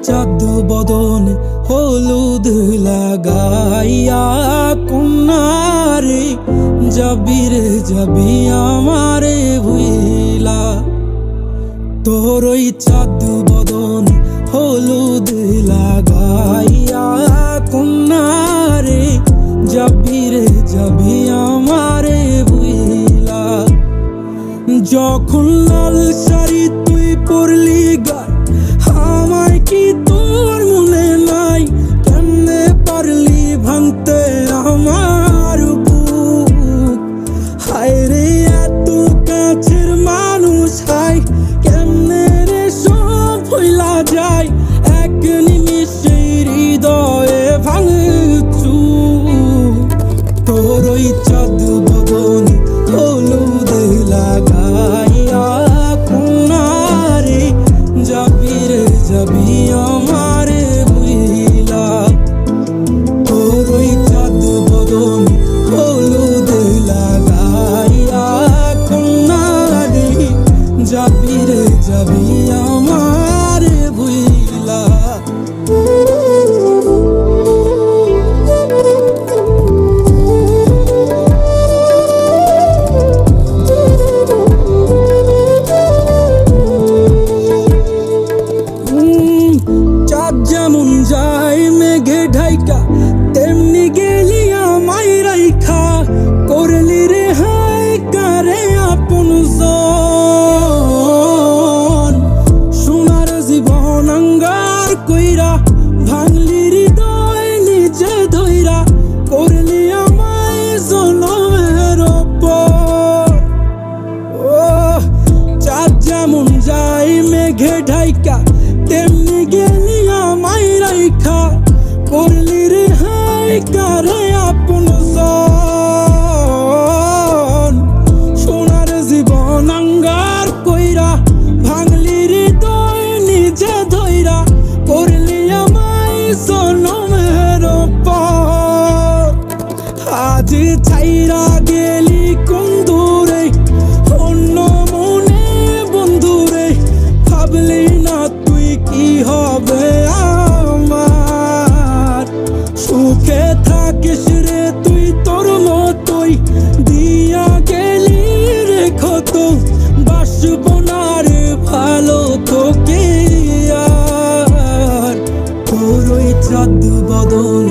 চাঁদ বদন হলুদ লাগাইয়া কন্যারে যাবি রে যাবি আমারে ভুইলা। তোর ওই চাঁদ বদন হলুদ লাগাইয়া কন্যারে যাবি রে যাবি আমারে ভুইলা। যখন লাল শাড়ি তুই পরলি গায় আমায় কি তোর মনে নাই? কেমনে পারলি ভাঙতে আমার বুক? হায় রে এত কাছের মানুষ হায় কেমনে রে সব ভুইলা যায়? এক নিমিষে হৃদয়ে ভাঙচু। তোর ওই চাঁদ বদন হলুদ লাগাইয়া কন্যারে যাবি রে যাবি আমারে ভুইলা। তোর ওই চাঁদ বদন হলুদ লাগাইয়া কন্যারে যাবি রে যাবি আমারে ভুইলা। চাঁদ যেমন যায় মেঘে ঢাইকা তেমনি গেলি আমায় রাইখা। করলি রে হায় কারে আপন জন। সোনার জীবন আঙ্গার কইরা ভাঙলি হৃদয় নিজে ধইরা। করলি আমায় জনমের ওপর। ও চাঁদ যেমন যায় মেঘে ঢাইকা তেমনি গেলি আমায় রাইখা। করলি রে হায় কারে আপন জন। সোনার জীবন আঙ্গার কইরা ভাঙলি হৃদয় নিজে ধইরা। করলি আমায় জনমের ওপর। আজ ছাইরা গেলি কোন দূরে অন্য মনে বন্ধুরে। ভাবলি না তুই কি হবে আমার? সুখে থাকিস রে তুই তোর মতোই দিয়া গেলি রে ক্ষত। বাসব না রে ভালো তোকে আর। তোর ওই চাঁদ বদন